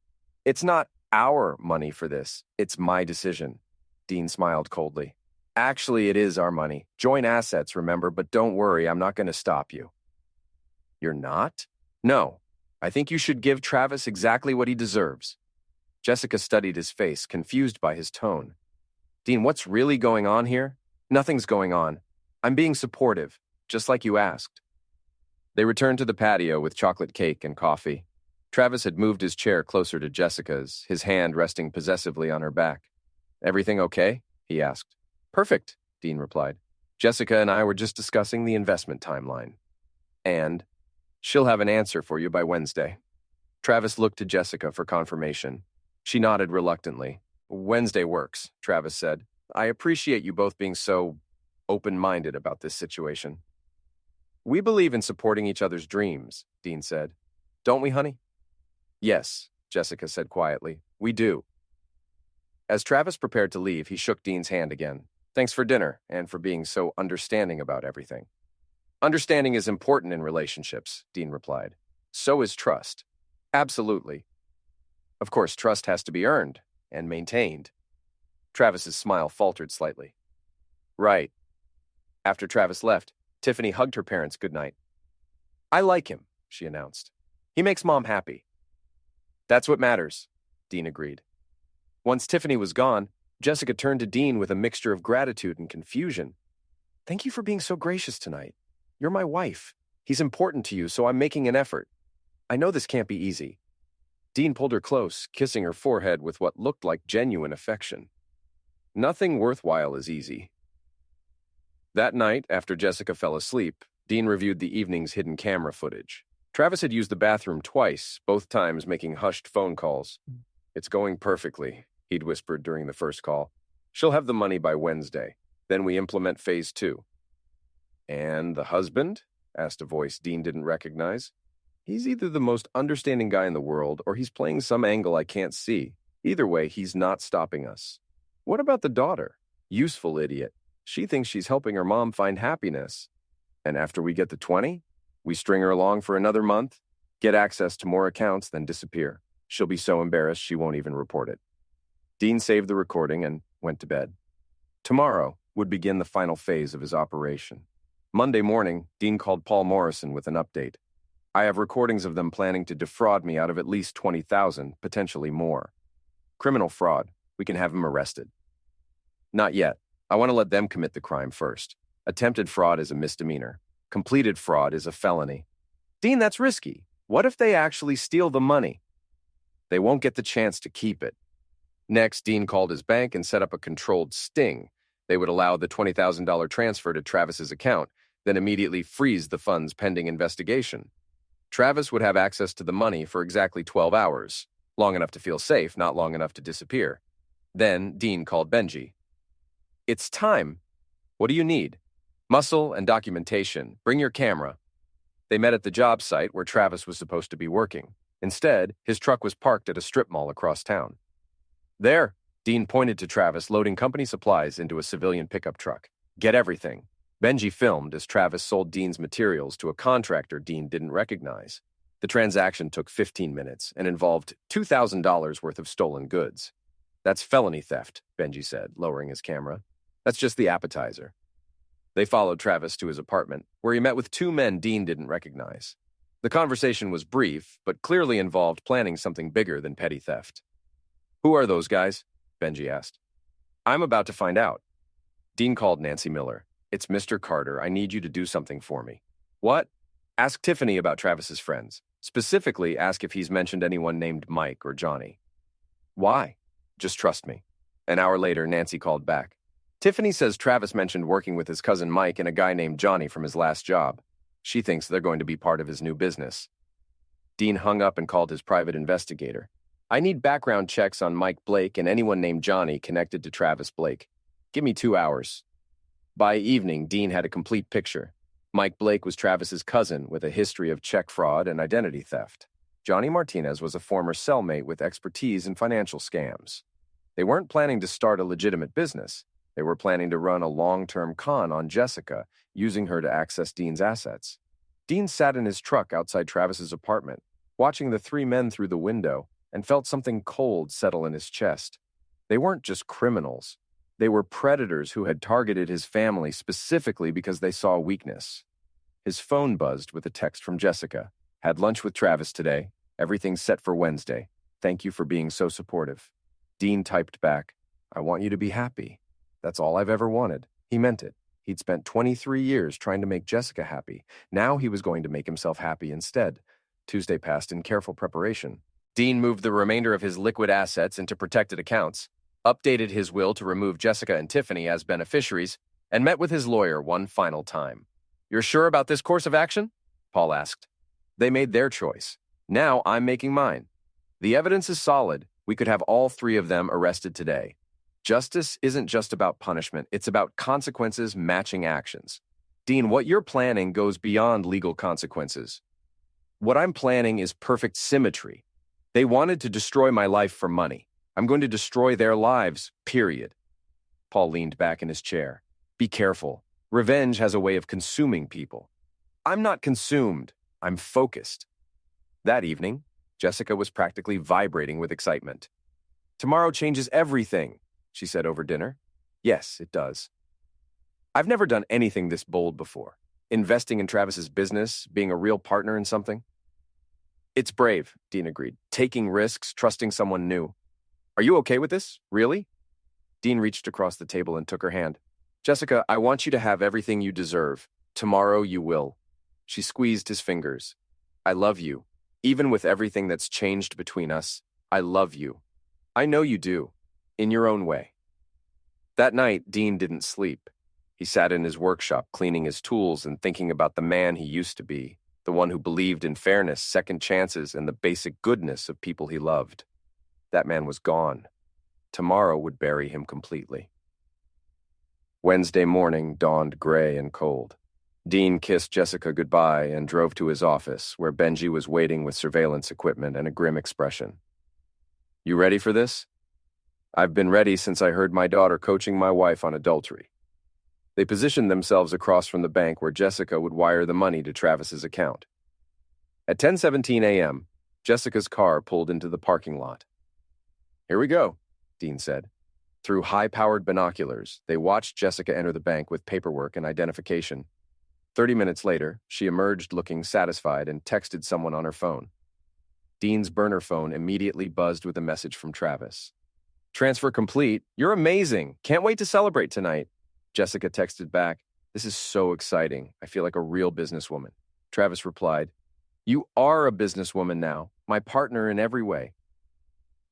It's not our money for this. It's my decision. Dean smiled coldly. Actually, it is our money. Joint assets, remember, but don't worry, I'm not going to stop you. You're not? No. I think you should give Travis exactly what he deserves. Jessica studied his face, confused by his tone. Dean, what's really going on here? Nothing's going on. I'm being supportive, just like you asked. They returned to the patio with chocolate cake and coffee. Travis had moved his chair closer to Jessica's, his hand resting possessively on her back. Everything okay? He asked. Perfect, Dean replied. Jessica and I were just discussing the investment timeline. And she'll have an answer for you by Wednesday. Travis looked to Jessica for confirmation. She nodded reluctantly. Wednesday works, Travis said. I appreciate you both being so open-minded about this situation. We believe in supporting each other's dreams, Dean said. Don't we, honey? Yes, Jessica said quietly. We do. As Travis prepared to leave, he shook Dean's hand again. Thanks for dinner and for being so understanding about everything. Understanding is important in relationships, Dean replied. So is trust. Absolutely. Of course, trust has to be earned and maintained. Travis's smile faltered slightly. Right. After Travis left, Tiffany hugged her parents goodnight. I like him, she announced. He makes Mom happy. That's what matters, Dean agreed. Once Tiffany was gone, Jessica turned to Dean with a mixture of gratitude and confusion. Thank you for being so gracious tonight. You're my wife. He's important to you, so I'm making an effort. I know this can't be easy. Dean pulled her close, kissing her forehead with what looked like genuine affection. Nothing worthwhile is easy. That night, after Jessica fell asleep, Dean reviewed the evening's hidden camera footage. Travis had used the bathroom twice, both times making hushed phone calls. "It's going perfectly," he'd whispered during the first call. "She'll have the money by Wednesday. Then we implement phase 2. "And the husband?" asked a voice Dean didn't recognize. "He's either the most understanding guy in the world, or he's playing some angle I can't see. Either way, he's not stopping us." "What about the daughter?" "Useful idiot. She thinks she's helping her mom find happiness. And after we get the 20, we string her along for another month, get access to more accounts, then disappear. She'll be so embarrassed she won't even report it." Dean saved the recording and went to bed. Tomorrow would begin the final phase of his operation. Monday morning, Dean called Paul Morrison with an update. "I have recordings of them planning to defraud me out of at least $20,000, potentially more. Criminal fraud. We can have him arrested." "Not yet. I want to let them commit the crime first. Attempted fraud is a misdemeanor. Completed fraud is a felony." "Dean, that's risky. What if they actually steal the money?" "They won't get the chance to keep it." Next, Dean called his bank and set up a controlled sting. They would allow the $20,000 transfer to Travis's account, then immediately freeze the funds pending investigation. Travis would have access to the money for exactly 12 hours, long enough to feel safe, not long enough to disappear. Then Dean called Benji. "It's time. What do you need?" "Muscle and documentation. Bring your camera." They met at the job site where Travis was supposed to be working. Instead, his truck was parked at a strip mall across town. "There," Dean pointed to Travis loading company supplies into a civilian pickup truck. "Get everything." Benji filmed as Travis sold Dean's materials to a contractor Dean didn't recognize. The transaction took 15 minutes and involved $2,000 worth of stolen goods. "That's felony theft," Benji said, lowering his camera. "That's just the appetizer." They followed Travis to his apartment, where he met with 2 men Dean didn't recognize. The conversation was brief, but clearly involved planning something bigger than petty theft. "Who are those guys?" Benji asked. "I'm about to find out." Dean called Nancy Miller. "It's Mr. Carter. I need you to do something for me." "What?" "Ask Tiffany about Travis's friends. Specifically, ask if he's mentioned anyone named Mike or Johnny." "Why?" "Just trust me." An hour later, Nancy called back. "Tiffany says Travis mentioned working with his cousin Mike and a guy named Johnny from his last job. She thinks they're going to be part of his new business." Dean hung up and called his private investigator. "I need background checks on Mike Blake and anyone named Johnny connected to Travis Blake. Give me 2 hours." By evening, Dean had a complete picture. Mike Blake was Travis's cousin with a history of check fraud and identity theft. Johnny Martinez was a former cellmate with expertise in financial scams. They weren't planning to start a legitimate business. They were planning to run a long-term con on Jessica, using her to access Dean's assets. Dean sat in his truck outside Travis's apartment, watching the 3 men through the window, and felt something cold settle in his chest. They weren't just criminals. They were predators who had targeted his family specifically because they saw weakness. His phone buzzed with a text from Jessica. "Had lunch with Travis today. Everything's set for Wednesday. Thank you for being so supportive." Dean typed back, "I want you to be happy. That's all I've ever wanted." He meant it. He'd spent 23 years trying to make Jessica happy. Now he was going to make himself happy instead. Tuesday passed in careful preparation. Dean moved the remainder of his liquid assets into protected accounts, updated his will to remove Jessica and Tiffany as beneficiaries, and met with his lawyer one final time. "You're sure about this course of action?" Paul asked. "They made their choice. Now I'm making mine. The evidence is solid. We could have all 3 of them arrested today. Justice isn't just about punishment. It's about consequences matching actions. Dean, what you're planning goes beyond legal consequences. What I'm planning is perfect symmetry. They wanted to destroy my life for money. I'm going to destroy their lives, period." Paul leaned back in his chair. "Be careful. Revenge has a way of consuming people. I'm not consumed. I'm focused." That evening, Jessica was practically vibrating with excitement. "Tomorrow changes everything," she said over dinner. "Yes, it does. I've never done anything this bold before. Investing in Travis's business, being a real partner in something." "It's brave," Dean agreed. "Taking risks, trusting someone new. Are you okay with this? Really?" Dean reached across the table and took her hand. "Jessica, I want you to have everything you deserve. Tomorrow you will." She squeezed his fingers. "I love you. Even with everything that's changed between us, I love you. I know you do. In your own way." That night, Dean didn't sleep. He sat in his workshop cleaning his tools and thinking about the man he used to be, the one who believed in fairness, second chances, and the basic goodness of people he loved. That man was gone. Tomorrow would bury him completely. Wednesday morning dawned gray and cold. Dean kissed Jessica goodbye and drove to his office, where Benji was waiting with surveillance equipment and a grim expression. "You ready for this?" "I've been ready since I heard my daughter coaching my wife on adultery." They positioned themselves across from the bank where Jessica would wire the money to Travis's account. At 10:17 a.m., Jessica's car pulled into the parking lot. "Here we go," Dean said. Through high-powered binoculars, they watched Jessica enter the bank with paperwork and identification. 30 minutes later, she emerged looking satisfied and texted someone on her phone. Dean's burner phone immediately buzzed with a message from Travis. "Transfer complete. You're amazing. Can't wait to celebrate tonight." Jessica texted back, "This is so exciting. I feel like a real businesswoman." Travis replied, "You are a businesswoman now, my partner in every way."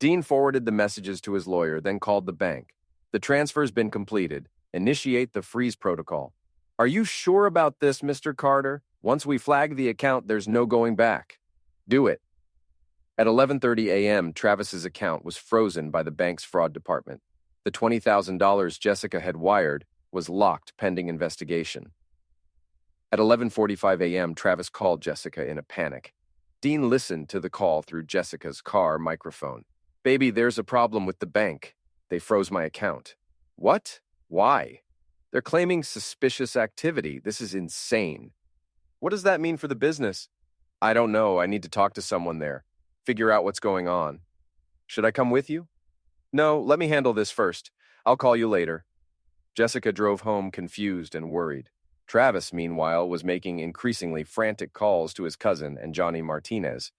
Dean forwarded the messages to his lawyer, then called the bank. "The transfer's been completed. Initiate the freeze protocol." "Are you sure about this, Mr. Carter? Once we flag the account, there's no going back." "Do it." At 11:30 a.m., Travis's account was frozen by the bank's fraud department. The $20,000 Jessica had wired was locked pending investigation. At 11:45 a.m., Travis called Jessica in a panic. Dean listened to the call through Jessica's car microphone. "Baby, there's a problem with the bank. They froze my account." "What? Why?" "They're claiming suspicious activity. This is insane." "What does that mean for the business?" "I don't know. I need to talk to someone there. Figure out what's going on." "Should I come with you?" "No, let me handle this first. I'll call you later." Jessica drove home confused and worried. Travis, meanwhile, was making increasingly frantic calls to his cousin and Johnny Martinez.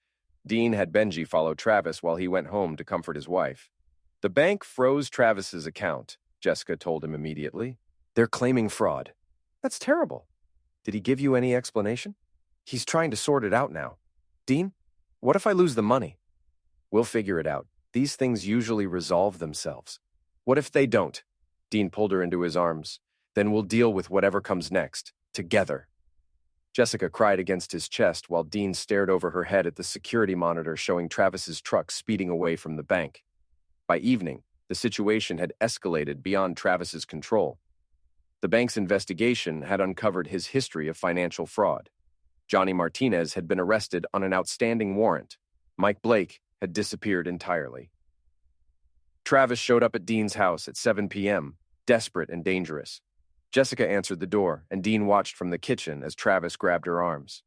Dean had Benji follow Travis while he went home to comfort his wife. "The bank froze Travis's account," Jessica told him immediately. "They're claiming fraud." "That's terrible." "Did he give you any explanation?" "He's trying to sort it out now." "Dean, what if I lose the money?" "We'll figure it out. These things usually resolve themselves." "What if they don't?" Dean pulled her into his arms. "Then we'll deal with whatever comes next, together." Jessica cried against his chest while Dean stared over her head at the security monitor showing Travis's truck speeding away from the bank. By evening, the situation had escalated beyond Travis's control. The bank's investigation had uncovered his history of financial fraud. Johnny Martinez had been arrested on an outstanding warrant. Mike Blake had disappeared entirely. Travis showed up at Dean's house at 7 p.m., desperate and dangerous. Jessica answered the door, and Dean watched from the kitchen as Travis grabbed her arms.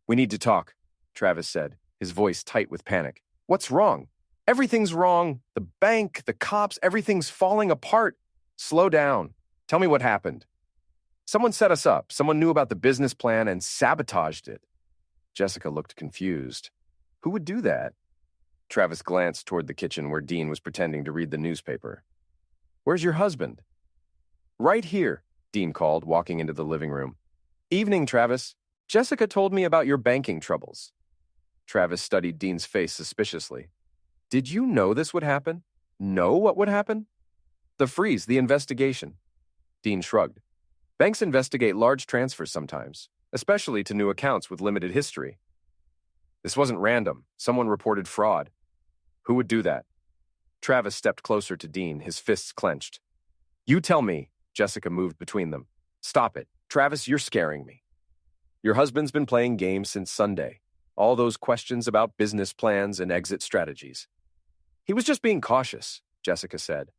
"We need to talk," Travis said, his voice tight with panic. "What's wrong?" "Everything's wrong. The bank, the cops, everything's falling apart." "Slow down. Tell me what happened." "Someone set us up. Someone knew about the business plan and sabotaged it." Jessica looked confused. "Who would do that?" Travis glanced toward the kitchen where Dean was pretending to read the newspaper. "Where's your husband?" "Right here," Dean called, walking into the living room. "Evening, Travis. Jessica told me about your banking troubles." Travis studied Dean's face suspiciously. "Did you know this would happen?" "Know what would happen?" "The freeze, the investigation." Dean shrugged. "Banks investigate large transfers sometimes, especially to new accounts with limited history." "This wasn't random. Someone reported fraud." "Who would do that?" Travis stepped closer to Dean, his fists clenched. "You tell me." Jessica moved between them. "Stop it. Travis, you're scaring me. Your husband's been playing games since Sunday. All those questions about business plans and exit strategies." "He was just being cautious," Jessica said.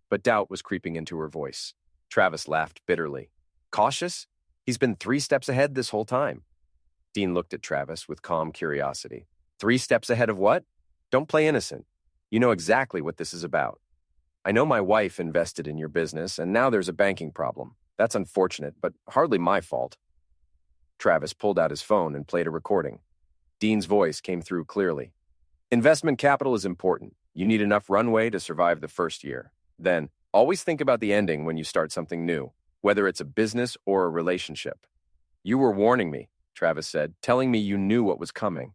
But doubt was creeping into her voice. Travis laughed bitterly. "Cautious? He's been 3 steps ahead this whole time." Dean looked at Travis with calm curiosity. 3 steps ahead of what? Don't play innocent. You know exactly what this is about. I know my wife invested in your business, and now there's a banking problem. That's unfortunate, but hardly my fault." Travis pulled out his phone and played a recording. Dean's voice came through clearly. "Investment capital is important. You need enough runway to survive the first year. Then, always think about the ending when you start something new, whether it's a business or a relationship." "You were warning me," Travis said, "telling me you knew what was coming."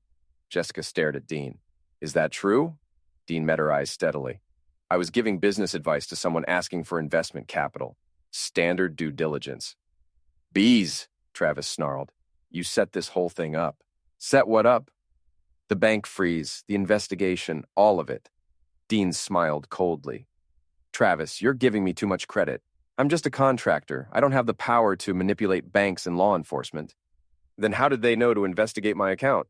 Jessica stared at Dean. "Is that true?" Dean met her eyes steadily. "I was giving business advice to someone asking for investment capital. Standard due diligence." "Bees," Travis snarled. You set this whole thing up. Set what up? The bank freeze, the investigation, all of it. Dean smiled coldly. Travis, you're giving me too much credit. I'm just a contractor. I don't have the power to manipulate banks and law enforcement. Then how did they know to investigate my account?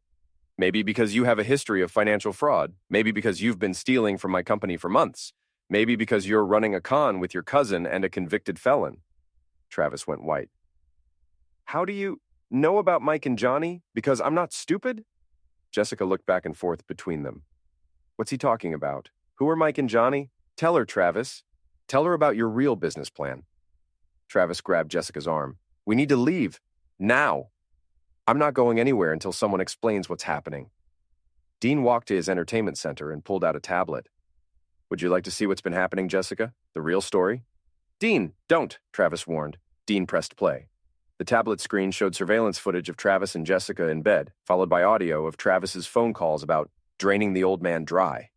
Maybe because you have a history of financial fraud. Maybe because you've been stealing from my company for months. Maybe because you're running a con with your cousin and a convicted felon. Travis went white. How do you know about Mike and Johnny? Because I'm not stupid? Jessica looked back and forth between them. What's he talking about? Who are Mike and Johnny? Tell her, Travis. Tell her about your real business plan. Travis grabbed Jessica's arm. We need to leave. Now. I'm not going anywhere until someone explains what's happening. Dean walked to his entertainment center and pulled out a tablet. Would you like to see what's been happening, Jessica? The real story? Dean, don't, Travis warned. Dean pressed play. The tablet screen showed surveillance footage of Travis and Jessica in bed, followed by audio of Travis's phone calls about draining the old man dry.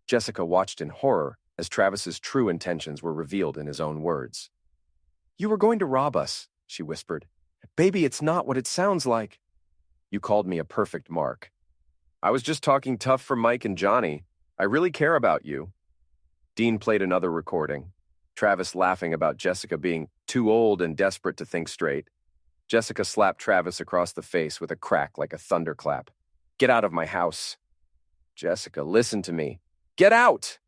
Jessica watched in horror as Travis's true intentions were revealed in his own words. You were going to rob us, she whispered. Baby, it's not what it sounds like. You called me a perfect mark. I was just talking tough for Mike and Johnny. I really care about you. Dean played another recording. Travis laughing about Jessica being too old and desperate to think straight. Jessica slapped Travis across the face with a crack like a thunderclap. Get out of my house. Jessica, listen to me. Get out!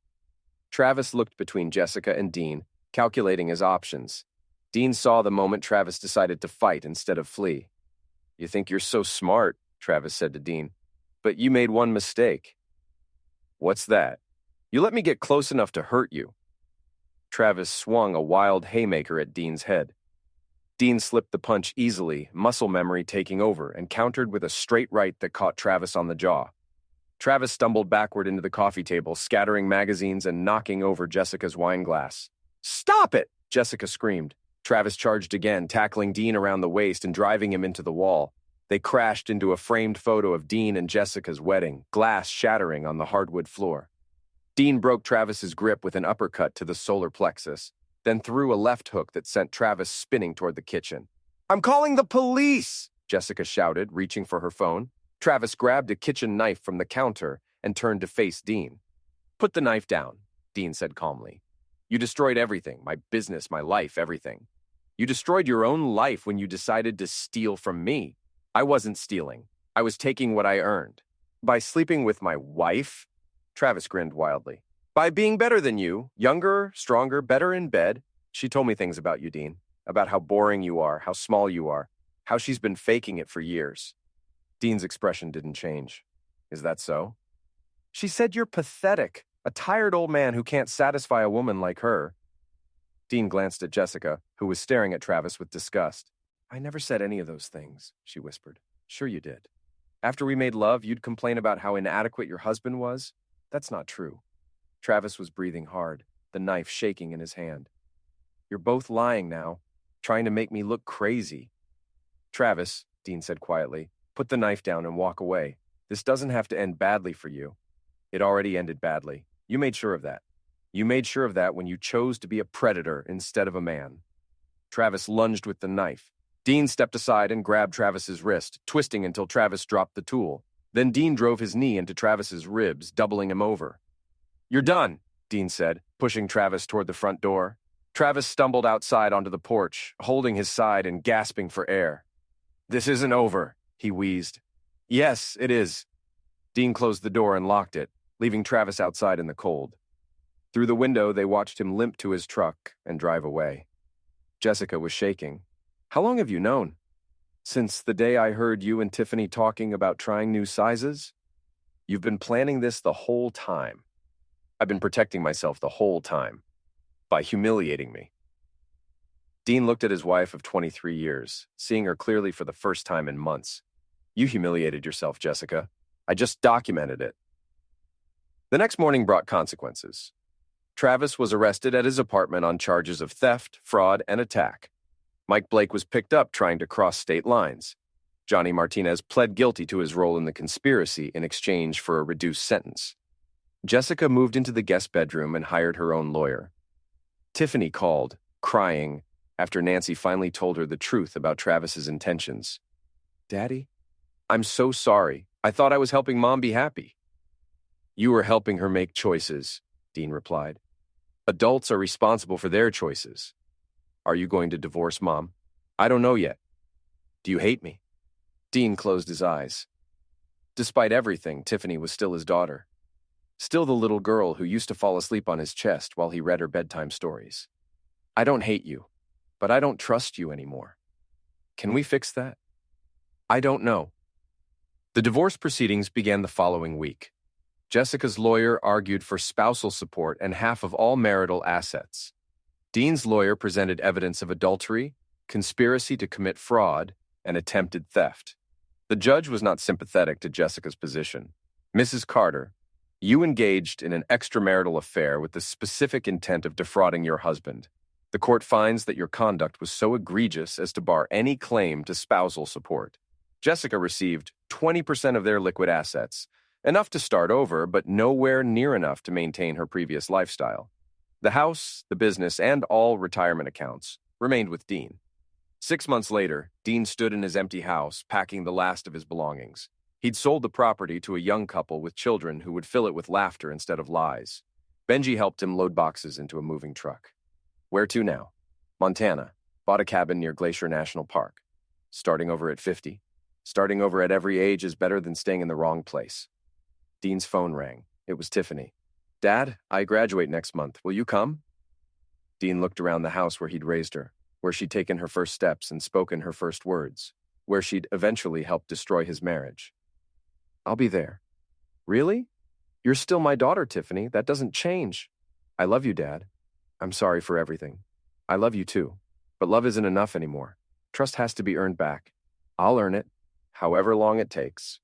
Travis looked between Jessica and Dean, calculating his options. Dean saw the moment Travis decided to fight instead of flee. You think you're so smart, Travis said to Dean, but you made one mistake. What's that? You let me get close enough to hurt you. Travis swung a wild haymaker at Dean's head. Dean slipped the punch easily, muscle memory taking over, and countered with a straight right that caught Travis on the jaw. Travis stumbled backward into the coffee table, scattering magazines and knocking over Jessica's wine glass. Stop it! Jessica screamed. Travis charged again, tackling Dean around the waist and driving him into the wall. They crashed into a framed photo of Dean and Jessica's wedding, glass shattering on the hardwood floor. Dean broke Travis's grip with an uppercut to the solar plexus, then threw a left hook that sent Travis spinning toward the kitchen. I'm calling the police! Jessica shouted, reaching for her phone. Travis grabbed a kitchen knife from the counter and turned to face Dean. Put the knife down, Dean said calmly. You destroyed everything, my business, my life, everything. You destroyed your own life when you decided to steal from me. I wasn't stealing. I was taking what I earned. By sleeping with my wife? Travis grinned wildly. By being better than you, younger, stronger, better in bed. She told me things about you, Dean, about how boring you are, how small you are, how she's been faking it for years. Dean's expression didn't change. Is that so? She said you're pathetic, a tired old man who can't satisfy a woman like her. Dean glanced at Jessica, who was staring at Travis with disgust. I never said any of those things, she whispered. Sure you did. After we made love, you'd complain about how inadequate your husband was? That's not true. Travis was breathing hard, the knife shaking in his hand. You're both lying now, trying to make me look crazy. Travis, Dean said quietly, put the knife down and walk away. This doesn't have to end badly for you. It already ended badly. You made sure of that. You made sure of that when you chose to be a predator instead of a man. Travis lunged with the knife. Dean stepped aside and grabbed Travis's wrist, twisting until Travis dropped the tool. Then Dean drove his knee into Travis's ribs, doubling him over. You're done, Dean said, pushing Travis toward the front door. Travis stumbled outside onto the porch, holding his side and gasping for air. This isn't over, he wheezed. Yes, it is. Dean closed the door and locked it, leaving Travis outside in the cold. Through the window, they watched him limp to his truck and drive away. Jessica was shaking. How long have you known? Since the day I heard you and Tiffany talking about trying new sizes? You've been planning this the whole time. I've been protecting myself the whole time. By humiliating me. Dean looked at his wife of 23 years, seeing her clearly for the first time in months. You humiliated yourself, Jessica. I just documented it. The next morning brought consequences. Travis was arrested at his apartment on charges of theft, fraud, and attack. Mike Blake was picked up trying to cross state lines. Johnny Martinez pled guilty to his role in the conspiracy in exchange for a reduced sentence. Jessica moved into the guest bedroom and hired her own lawyer. Tiffany called, crying, after Nancy finally told her the truth about Travis's intentions. Daddy? I'm so sorry. I thought I was helping Mom be happy. You were helping her make choices, Dean replied. Adults are responsible for their choices. Are you going to divorce Mom? I don't know yet. Do you hate me? Dean closed his eyes. Despite everything, Tiffany was still his daughter. Still the little girl who used to fall asleep on his chest while he read her bedtime stories. I don't hate you, but I don't trust you anymore. Can we fix that? I don't know. The divorce proceedings began the following week. Jessica's lawyer argued for spousal support and half of all marital assets. Dean's lawyer presented evidence of adultery, conspiracy to commit fraud, and attempted theft. The judge was not sympathetic to Jessica's position. Mrs. Carter, you engaged in an extramarital affair with the specific intent of defrauding your husband. The court finds that your conduct was so egregious as to bar any claim to spousal support. Jessica received 20% of their liquid assets, enough to start over, but nowhere near enough to maintain her previous lifestyle. The house, the business, and all retirement accounts remained with Dean. 6 months later, Dean stood in his empty house, packing the last of his belongings. He'd sold the property to a young couple with children who would fill it with laughter instead of lies. Benji helped him load boxes into a moving truck. Where to now? Montana. Bought a cabin near Glacier National Park. Starting over at 50. Starting over at every age is better than staying in the wrong place. Dean's phone rang. It was Tiffany. Dad, I graduate next month. Will you come? Dean looked around the house where he'd raised her, where she'd taken her first steps and spoken her first words, where she'd eventually helped destroy his marriage. I'll be there. Really? You're still my daughter, Tiffany. That doesn't change. I love you, Dad. I'm sorry for everything. I love you too. But love isn't enough anymore. Trust has to be earned back. I'll earn it, however long it takes.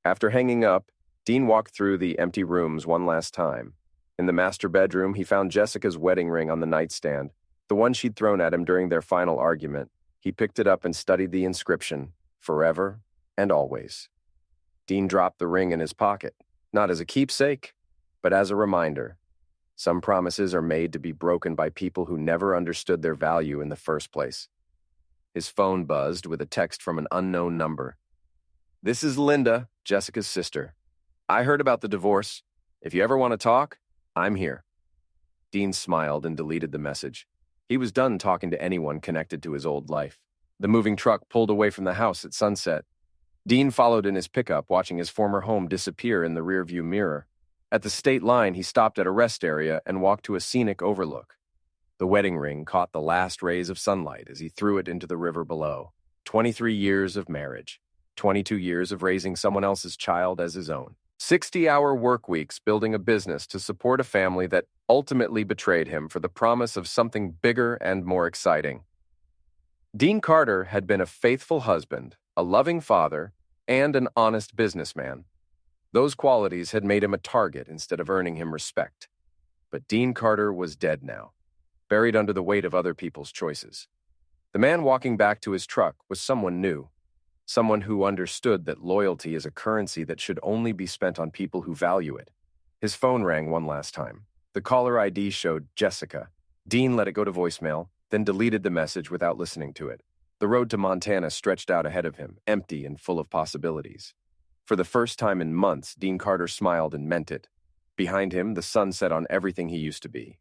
After hanging up, Dean walked through the empty rooms one last time. In the master bedroom, he found Jessica's wedding ring on the nightstand, the one she'd thrown at him during their final argument. He picked it up and studied the inscription, forever and always. Dean dropped the ring in his pocket, not as a keepsake, but as a reminder. Some promises are made to be broken by people who never understood their value in the first place. His phone buzzed with a text from an unknown number. This is Linda, Jessica's sister. I heard about the divorce. If you ever want to talk, I'm here. Dean smiled and deleted the message. He was done talking to anyone connected to his old life. The moving truck pulled away from the house at sunset. Dean followed in his pickup, watching his former home disappear in the rearview mirror. At the state line, he stopped at a rest area and walked to a scenic overlook. The wedding ring caught the last rays of sunlight as he threw it into the river below. 23 years of marriage. 22 years of raising someone else's child as his own. 60-hour work weeks building a business to support a family that ultimately betrayed him for the promise of something bigger and more exciting. Dean Carter had been a faithful husband, a loving father, and an honest businessman. Those qualities had made him a target instead of earning him respect. But Dean Carter was dead now, buried under the weight of other people's choices. The man walking back to his truck was someone new, someone who understood that loyalty is a currency that should only be spent on people who value it. His phone rang one last time. The caller ID showed Jessica. Dean let it go to voicemail, then deleted the message without listening to it. The road to Montana stretched out ahead of him, empty and full of possibilities. For the first time in months, Dean Carter smiled and meant it. Behind him, the sun set on everything he used to be.